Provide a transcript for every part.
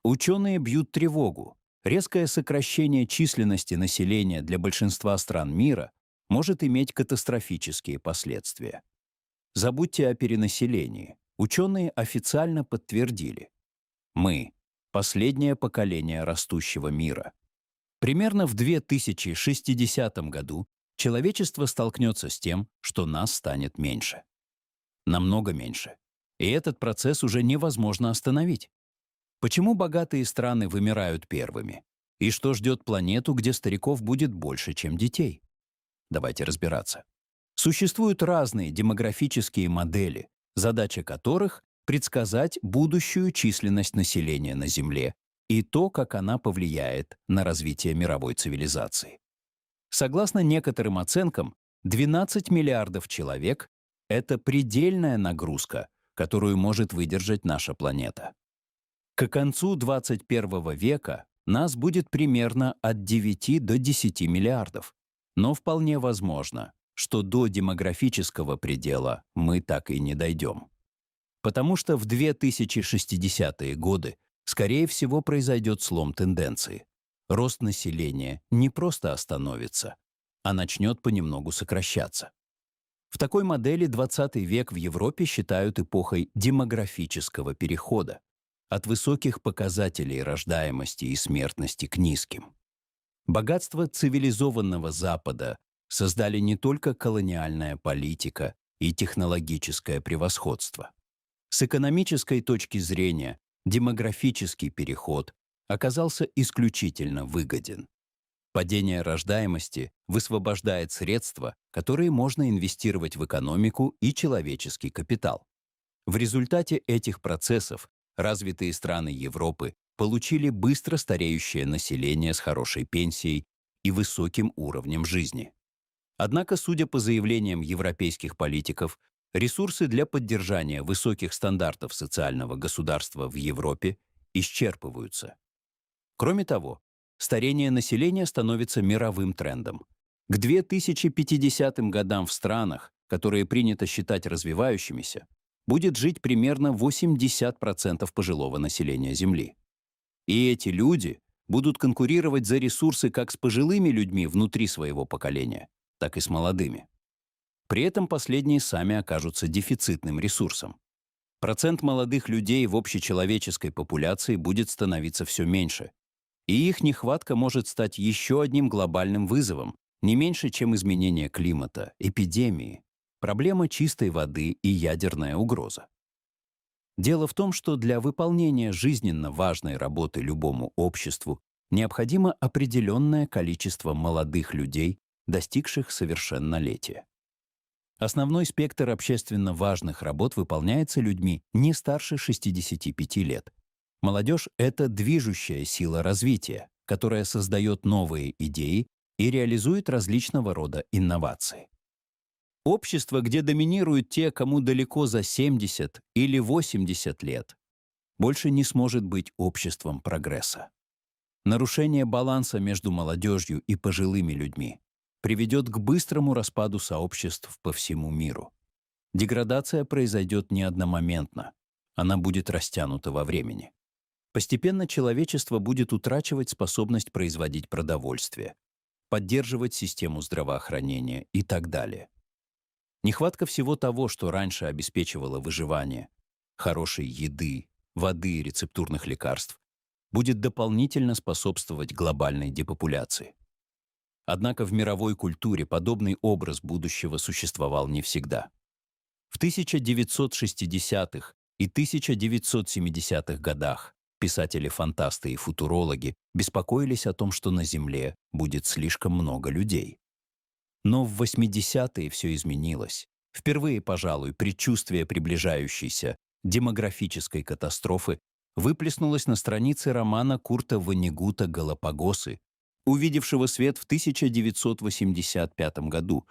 Ученые бьют тревогу. Резкое сокращение численности населения для большинства стран мира может иметь катастрофические последствия. Забудьте о перенаселении. Ученые официально подтвердили. Мы — последнее поколение растущего мира. Примерно в 2060 году человечество столкнется с тем, что нас станет меньше. Намного меньше. И этот процесс уже невозможно остановить. Почему богатые страны вымирают первыми? И что ждет планету, где стариков будет больше, чем детей? Давайте разбираться. Существуют разные демографические модели, задача которых — предсказать будущую численность населения на Земле и то, как она повлияет на развитие мировой цивилизации. Согласно некоторым оценкам, 12 миллиардов человек — это предельная нагрузка, которую может выдержать наша планета. К концу 21 века нас будет примерно от 9 до 10 миллиардов, но вполне возможно, что до демографического предела мы так и не дойдем. Потому что в 2060-е годы, скорее всего, произойдет слом тенденции. Рост населения не просто остановится, а начнет понемногу сокращаться. В такой модели 20 век в Европе считают эпохой демографического перехода, от высоких показателей рождаемости и смертности к низким. Богатство цивилизованного Запада создали не только колониальная политика и технологическое превосходство. С экономической точки зрения демографический переход оказался исключительно выгоден. Падение рождаемости высвобождает средства, которые можно инвестировать в экономику и человеческий капитал. В результате этих процессов развитые страны Европы получили быстро стареющее население с хорошей пенсией и высоким уровнем жизни. Однако, судя по заявлениям европейских политиков, ресурсы для поддержания высоких стандартов социального государства в Европе исчерпываются. Кроме того, старение населения становится мировым трендом. К 2050 годам в странах, которые принято считать развивающимися, будет жить примерно 80% пожилого населения Земли. И эти люди будут конкурировать за ресурсы как с пожилыми людьми внутри своего поколения, так и с молодыми. При этом последние сами окажутся дефицитным ресурсом. Процент молодых людей в общечеловеческой популяции будет становиться все меньше, и их нехватка может стать еще одним глобальным вызовом, не меньше, чем изменение климата, эпидемии, проблема чистой воды и ядерная угроза. Дело в том, что для выполнения жизненно важной работы любому обществу необходимо определенное количество молодых людей, достигших совершеннолетия. Основной спектр общественно важных работ выполняется людьми не старше 65 лет. Молодежь — это движущая сила развития, которая создает новые идеи и реализует различного рода инновации. Общество, где доминируют те, кому далеко за 70 или 80 лет, больше не сможет быть обществом прогресса. Нарушение баланса между молодежью и пожилыми людьми приведет к быстрому распаду сообществ по всему миру. Деградация произойдет не одномоментно, она будет растянута во времени. Постепенно человечество будет утрачивать способность производить продовольствие, поддерживать систему здравоохранения и так далее. Нехватка всего того, что раньше обеспечивало выживание, хорошей еды, воды и рецептурных лекарств, будет дополнительно способствовать глобальной депопуляции. Однако в мировой культуре подобный образ будущего существовал не всегда. В 1960-х и 1970-х годах писатели-фантасты и футурологи беспокоились о том, что на Земле будет слишком много людей. Но в 80-е все изменилось. Впервые, пожалуй, предчувствие приближающейся демографической катастрофы выплеснулось на странице романа Курта Воннегута «Галапагосы», увидевшего свет в 1985 году.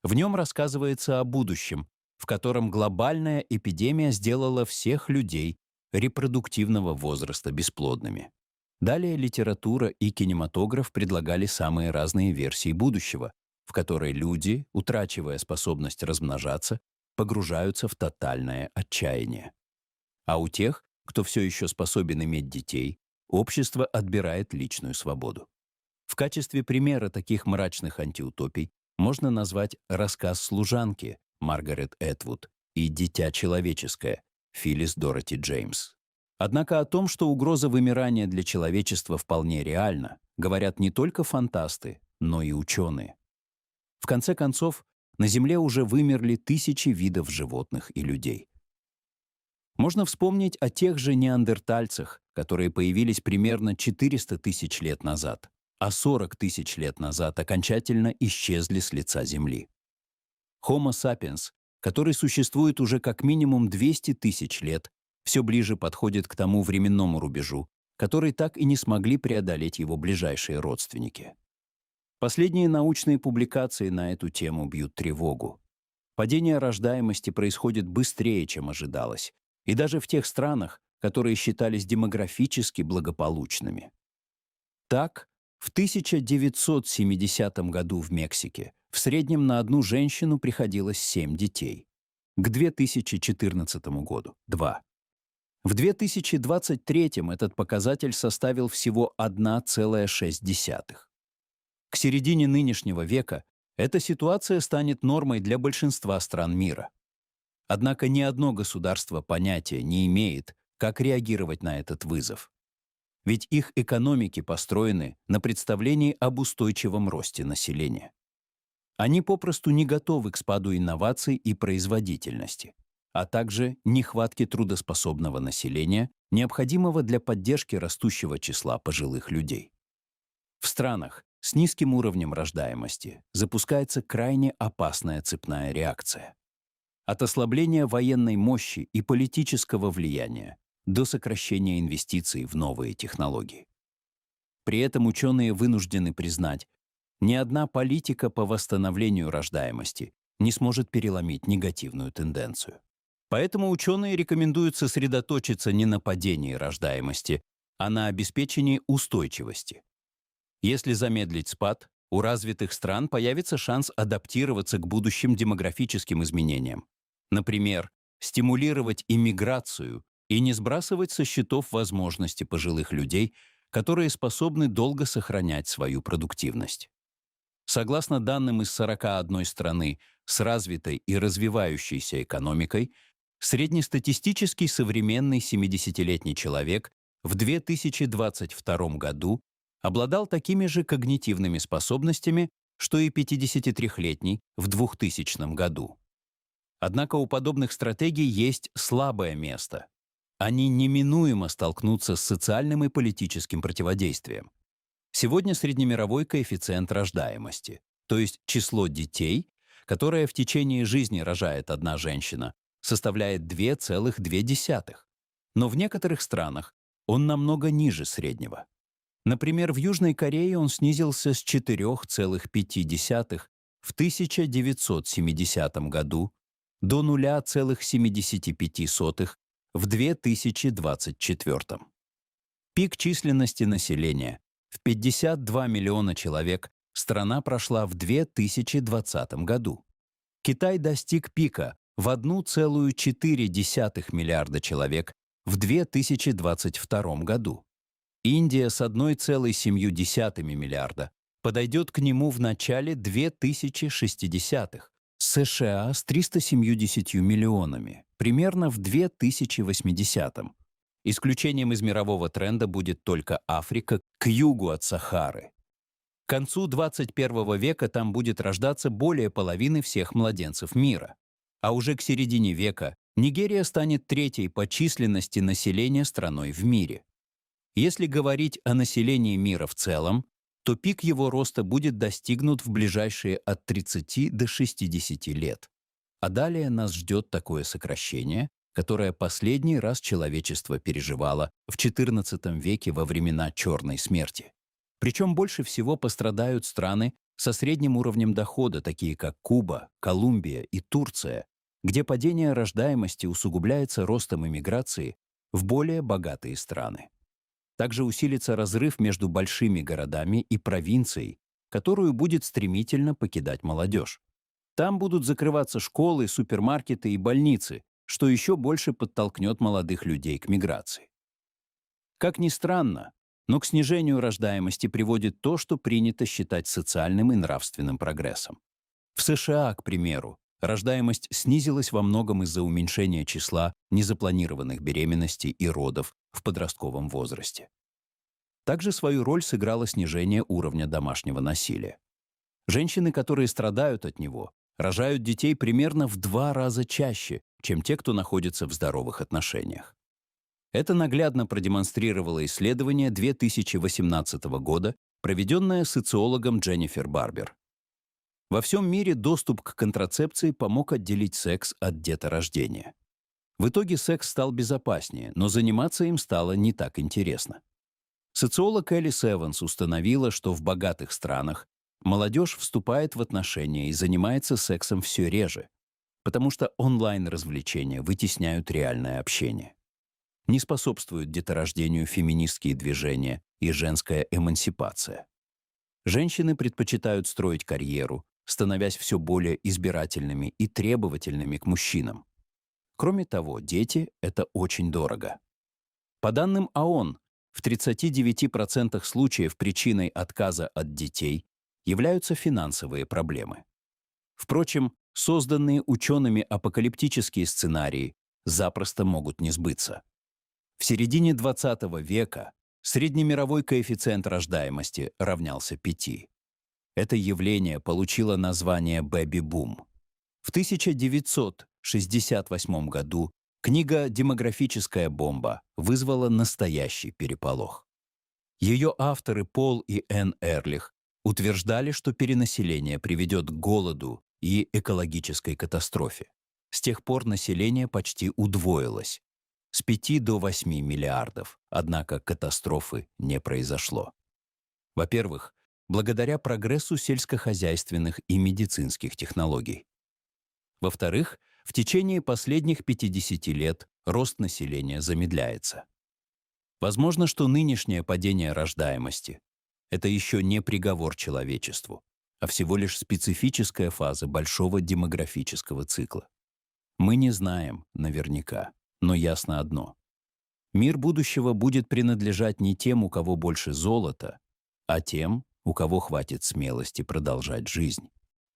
В нем рассказывается о будущем, в котором глобальная эпидемия сделала всех людей репродуктивного возраста бесплодными. Далее литература и кинематограф предлагали самые разные версии будущего, в которой люди, утрачивая способность размножаться, погружаются в тотальное отчаяние. А у тех, кто все еще способен иметь детей, общество отбирает личную свободу. В качестве примера таких мрачных антиутопий можно назвать «Рассказ служанки» Маргарет Этвуд и «Дитя человеческое» Филлис Дороти Джеймс. Однако о том, что угроза вымирания для человечества вполне реальна, говорят не только фантасты, но и ученые. В конце концов, на Земле уже вымерли тысячи видов животных и людей. Можно вспомнить о тех же неандертальцах, которые появились примерно 400 тысяч лет назад, а 40 тысяч лет назад окончательно исчезли с лица Земли. Homo sapiens, который существует уже как минимум 200 тысяч лет, все ближе подходит к тому временному рубежу, который так и не смогли преодолеть его ближайшие родственники. Последние научные публикации на эту тему бьют тревогу. Падение рождаемости происходит быстрее, чем ожидалось, и даже в тех странах, которые считались демографически благополучными. Так, в 1970 году в Мексике в среднем на одну женщину приходилось 7 детей. К 2014 году — 2. В 2023 этот показатель составил всего 1,6. К середине нынешнего века эта ситуация станет нормой для большинства стран мира. Однако ни одно государство понятия не имеет, как реагировать на этот вызов. Ведь их экономики построены на представлении об устойчивом росте населения. Они попросту не готовы к спаду инноваций и производительности, а также нехватке трудоспособного населения, необходимого для поддержки растущего числа пожилых людей. В странах с низким уровнем рождаемости запускается крайне опасная цепная реакция. От ослабления военной мощи и политического влияния до сокращения инвестиций в новые технологии. При этом ученые вынуждены признать, ни одна политика по восстановлению рождаемости не сможет переломить негативную тенденцию. Поэтому ученые рекомендуют сосредоточиться не на падении рождаемости, а на обеспечении устойчивости. Если замедлить спад, у развитых стран появится шанс адаптироваться к будущим демографическим изменениям. Например, стимулировать иммиграцию и не сбрасывать со счетов возможности пожилых людей, которые способны долго сохранять свою продуктивность. Согласно данным из 41 страны с развитой и развивающейся экономикой, среднестатистический современный 70-летний человек в 2022 году обладал такими же когнитивными способностями, что и 53-летний в 2000 году. Однако у подобных стратегий есть слабое место. Они неминуемо столкнутся с социальным и политическим противодействием. Сегодня среднемировой коэффициент рождаемости, то есть число детей, которое в течение жизни рожает одна женщина, составляет 2,2. Но в некоторых странах он намного ниже среднего. Например, в Южной Корее он снизился с 4,5 в 1970 году до 0,75 в 2024. Пик численности населения в 52 миллиона человек страна прошла в 2020 году. Китай достиг пика в 1,4 миллиарда человек в 2022 году. Индия с 1,7 миллиарда подойдет к нему в начале 2060-х, США с 370 миллионами, примерно в 2080-м. Исключением из мирового тренда будет только Африка к югу от Сахары. К концу 21 века там будет рождаться более половины всех младенцев мира. А уже к середине века Нигерия станет третьей по численности населения страной в мире. Если говорить о населении мира в целом, то пик его роста будет достигнут в ближайшие от 30 до 60 лет. А далее нас ждет такое сокращение, которое последний раз человечество переживало в XIV веке во времена Черной смерти. Причем больше всего пострадают страны со средним уровнем дохода, такие как Куба, Колумбия и Турция, где падение рождаемости усугубляется ростом иммиграции в более богатые страны. Также усилится разрыв между большими городами и провинцией, которую будет стремительно покидать молодежь. Там будут закрываться школы, супермаркеты и больницы, что еще больше подтолкнет молодых людей к миграции. Как ни странно, но к снижению рождаемости приводит то, что принято считать социальным и нравственным прогрессом. В США, к примеру, рождаемость снизилась во многом из-за уменьшения числа незапланированных беременностей и родов в подростковом возрасте. Также свою роль сыграло снижение уровня домашнего насилия. Женщины, которые страдают от него, рожают детей примерно в 2 раза чаще, чем те, кто находится в здоровых отношениях. Это наглядно продемонстрировало исследование 2018 года, проведенное социологом Дженнифер Барбер. Во всем мире доступ к контрацепции помог отделить секс от деторождения. В итоге секс стал безопаснее, но заниматься им стало не так интересно. Социолог Элис Эванс установила, что в богатых странах молодежь вступает в отношения и занимается сексом все реже, потому что онлайн-развлечения вытесняют реальное общение. Не способствуют деторождению феминистские движения и женская эмансипация. Женщины предпочитают строить карьеру, становясь все более избирательными и требовательными к мужчинам. Кроме того, дети — это очень дорого. По данным ООН, в 39% случаев причиной отказа от детей являются финансовые проблемы. Впрочем, созданные учеными апокалиптические сценарии запросто могут не сбыться. В середине XX века среднемировой коэффициент рождаемости равнялся 5. Это явление получило название «бэби-бум». В 1968 году книга «Демографическая бомба» вызвала настоящий переполох. Ее авторы Пол и Энн Эрлих утверждали, что перенаселение приведет к голоду и экологической катастрофе. С тех пор население почти удвоилось, с 5 до 8 миллиардов, однако катастрофы не произошло. Во-первых, благодаря прогрессу сельскохозяйственных и медицинских технологий. Во-вторых, в течение последних 50 лет рост населения замедляется. Возможно, что нынешнее падение рождаемости — это еще не приговор человечеству, а всего лишь специфическая фаза большого демографического цикла. Мы не знаем наверняка, но ясно одно. Мир будущего будет принадлежать не тем, у кого больше золота, а тем, у кого хватит смелости продолжать жизнь.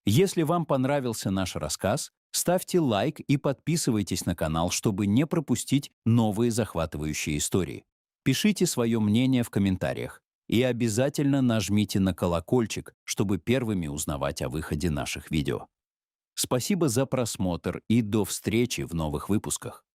Если вам понравился наш рассказ, ставьте лайк и подписывайтесь на канал, чтобы не пропустить новые захватывающие истории. Пишите свое мнение в комментариях и обязательно нажмите на колокольчик, чтобы первыми узнавать о выходе наших видео. Спасибо за просмотр и до встречи в новых выпусках.